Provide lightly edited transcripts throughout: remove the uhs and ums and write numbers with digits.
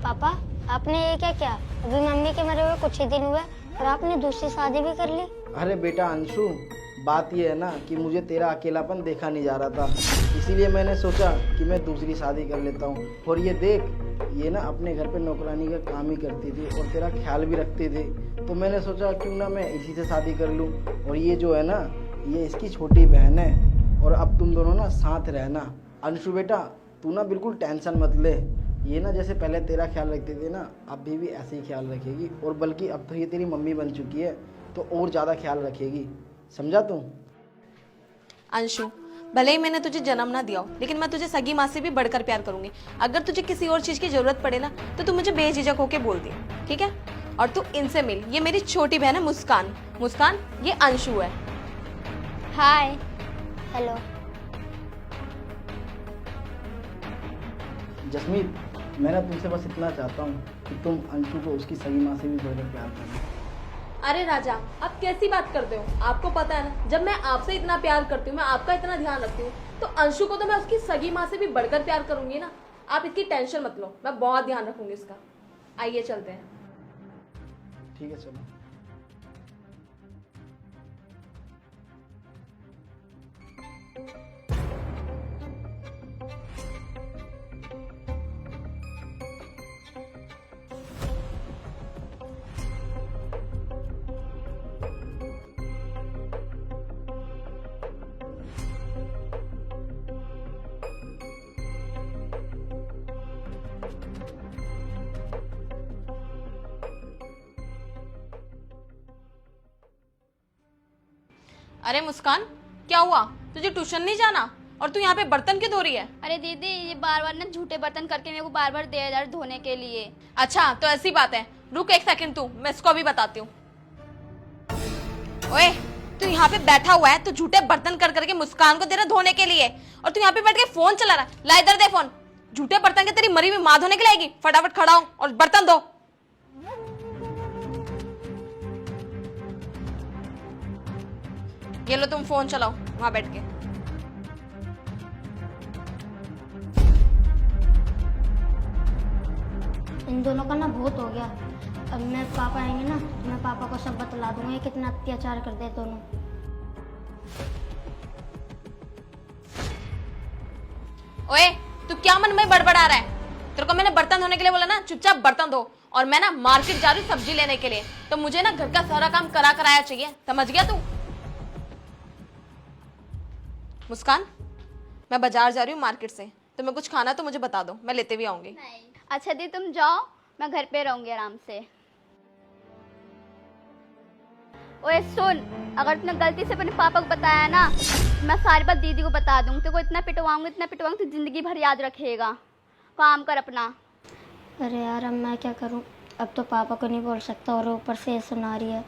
पापा, आपने ये क्या किया? अभी मम्मी के मरे हुए कुछ ही दिन हुए और आपने दूसरी शादी भी कर ली। अरे बेटा अंशु, बात ये है ना कि मुझे तेरा अकेलापन देखा नहीं जा रहा था, इसीलिए मैंने सोचा कि मैं दूसरी शादी कर लेता हूँ। और ये देख, ये ना अपने घर पे नौकरानी का काम ही करती थी और तेरा ख्याल भी रखती थी, तो मैंने सोचा क्यों ना मैं इसी से शादी कर लूँ। और ये जो है ना, ये इसकी छोटी बहन है और अब तुम दोनों ना साथ रहना। अंशु बेटा, तू ना बिल्कुल टेंशन मत ले, ये ना जैसे पहले तेरा ख्याल रखती थी ना, अभी भी ऐसे ही ख्याल रखेगी। और बल्कि अब तो ये तेरी मम्मी बन चुकी है तो और ज़्यादा ख्याल रखेगी, समझा तू? अंशु, भले ही मैंने तुझे जन्म ना दिया हो, लेकिन मैं तुझे सगी माँ से भी बढ़कर प्यार करूंगी। अगर तुझे किसी और चीज की जरूरत पड़े ना, तो तू मुझे बेझिझक होके बोल दे, ठीक है? और तू इनसे मिल, ये मेरी छोटी बहन है मुस्कान। मुस्कान, ये अंशु है। हाय। हेलो। जसमीत, मैं ना तुमसे बस इतना चाहता हूँ कि तुम अंशु को उसकी सगी माँ से भी बढ़कर प्यार करना। अरे राजा, आप कैसी बात करते हो? आपको पता है ना, जब मैं आपसे इतना प्यार करती हूँ, मैं आपका इतना ध्यान रखती हूँ, तो अंशु को तो मैं उसकी सगी माँ से भी बढ़कर प्यार करूंगी ना। आप इसकी टेंशन मत लो, मैं बहुत ध्यान रखूंगी इसका। आइए चलते हैं। ठीक है, चलो। अरे मुस्कान, क्या हुआ? तुझे ट्यूशन नहीं जाना? और तू यहाँ पे बर्तन क्यों धो रही है? अरे दीदी, ये बार बार ना झूठे बर्तन करके मेरे को बार बार दे जा रहे धोने के लिए। अच्छा, तो ऐसी बात है। रुक एक सेकंड, तू, मैं इसको अभी बताती हूँ। ओए, तू यहाँ पे बैठा हुआ है तो झूठे बर्तन कर करके मुस्कान को दे रहा धोने के लिए, और तू यहाँ पे बैठ के फोन चला रहा है। ला इधर दे फोन। झूठे बर्तन के तेरी मरी हुई माँ धोने के लिए आएगी? फटाफट खड़ा हो और बर्तन धो। ये लो, तुम फोन चलाओ वहां बैठ के। इन दोनों का ना बहुत हो गया। अब मैं पापा आएंगे ना तो मैं पापा को सब बतला दूंगा ये कितना अत्याचार करते हैं दोनों। ओए, तू क्या मन में बड़बड़ा रहा है? तेरे को मैंने बर्तन धोने के लिए बोला ना, चुपचाप बर्तन धो। और मैं ना मार्केट जा रही हूँ सब्जी लेने के लिए, तो मुझे ना घर का सारा काम करा कराया चाहिए, समझ गया तू? मुस्कान, मैं बाजार जा रही हूँ मार्केट से, तुम्हें कुछ खाना तो मुझे बता दो, मैं लेते भी आऊंगी। अच्छा दी, तुम जाओ, मैं घर पे रहूंगी आराम से। ओए सुन, अगर तुमने गलती से अपने पापा को बताया ना, मैं सारी बात दीदी को बता दूंगी। तेरे को इतना पिटवाऊंगी तो जिंदगी भर याद रखेगा। काम कर अपना। अरे यार, अब मैं क्या करूं? अब तो पापा को नहीं बोल सकता और ऊपर से ये सुना रही है।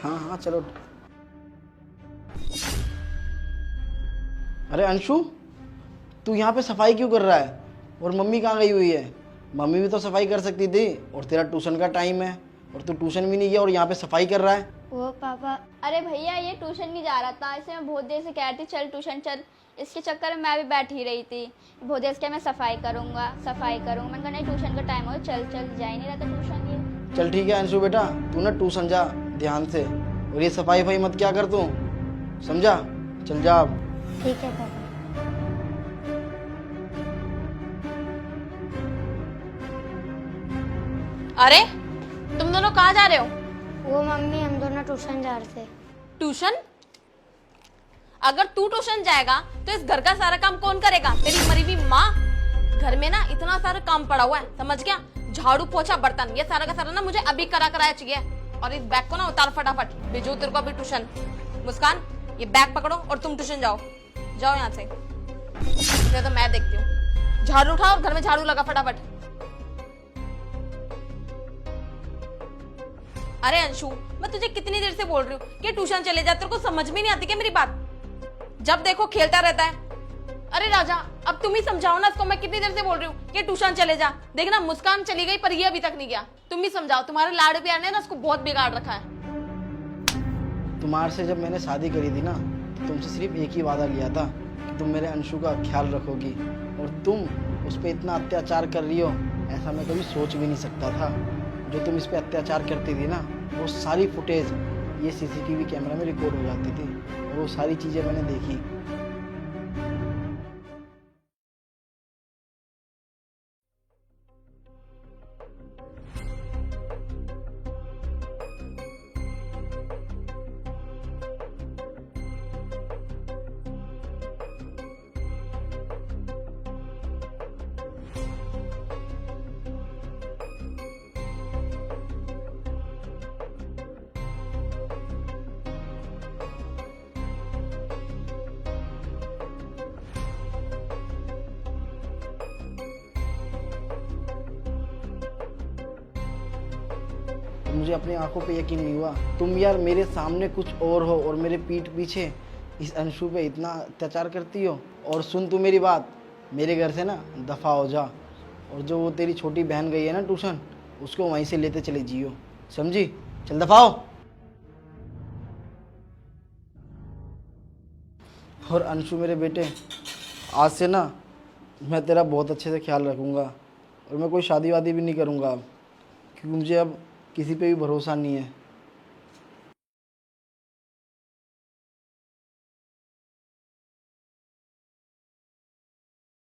हाँ हाँ, चलो। अरे अंशु, तू यहाँ पे सफाई क्यों कर रहा है? और मम्मी कहाँ गई हुई है? मम्मी भी तो सफाई कर सकती थी, और तेरा ट्यूशन का टाइम है और तू ट्यूशन भी नहीं गया और यहाँ पे सफाई कर रहा है। वो पापा, अरे भैया, ये ट्यूशन नहीं जा रहा था, इसे मैं बहुत देर से कह रही थी चल ट्यूशन चल। इसके चक्कर में मैं भी बैठी रही थी। बहुत देर से मैं सफाई करूंगा। मैंने कहा नहीं, ट्यूशन का टाइम हो, चल चल, जा ही नहीं रहा था ट्यूशन ये। चल ठीक है अंशु बेटा, तू ना ट्यूशन जा ध्यान से, और ये सफाई वफाई मत क्या कर तू, समझा? चल जा अब। ठीक है पापा। अरे, तुम दोनों कहाँ जा रहे हो? वो मम्मी, हम दोनों ट्यूशन जा रहे थे। ट्यूशन? अगर तू ट्यूशन जाएगा तो इस घर का सारा काम कौन करेगा? तेरी मरी हुई माँ। घर में ना इतना सारा काम पड़ा हुआ है, समझ गया? झाड़ू पोछा बर्तन, ये सारा का सारा ना मुझे अभी करा कराया चाहिए। और इस बैग को ना उतार फटाफट, भेजो तेरे को अभी ट्यूशन। मुस्कान, ये बैग पकड़ो और तुम ट्यूशन जाओ। जाओ यहाँ से, ये तो मैं देखती हूँ। झाड़ू उठाओ और घर में झाड़ू लगा फटाफट। अरे अंशु, मैं तुझे कितनी देर से बोल रही हूँ कि ट्यूशन चले जा, तेरे को समझ में नहीं आती क्या मेरी बात? जब देखो खेलता रहता है। अरे राजा, अब तुम ही समझाओ ना इसको, मैं कितनी देर से बोल रही हूँ कि ट्यूशन चले जा। देखना, मुस्कान चली गई पर ये अभी तक नहीं गया। तुम ही समझाओ, तुम्हारे लाड़ प्यार ने ना उसको बहुत बिगाड़ रखा है। तुम्हारे से जब मैंने शादी करी थी ना, तो तुमसे सिर्फ एक ही वादा लिया था तुम मेरे अंशु का ख्याल रखोगी, और तुम उस पर इतना अत्याचार कर रही हो ऐसा मैं कभी सोच भी नहीं सकता था। जो तुम इस पर अत्याचार करती थी ना, वो सारी फुटेज ये सीसीटीवी कैमरा में रिकॉर्ड हो जाती थी, और वो सारी चीज़ें मैंने देखी। मुझे अपनी आंखों पे यकीन नहीं हुआ। तुम यार मेरे सामने कुछ और हो और मेरे पीठ पीछे इस अंशु पे इतना अत्याचार करती हो। और सुन तू मेरी बात, मेरे घर से ना दफ़ा हो जा, और जो वो तेरी छोटी बहन गई है ना ट्यूशन, उसको वहीं से लेते चले जियो, समझी? चल दफ़ा हो। और अंशु मेरे बेटे, आज से ना मैं तेरा बहुत अच्छे से ख्याल रखूँगा, और मैं कोई शादी वादी भी नहीं करूँगा, क्योंकि मुझे अब किसी पे भी भरोसा नहीं है।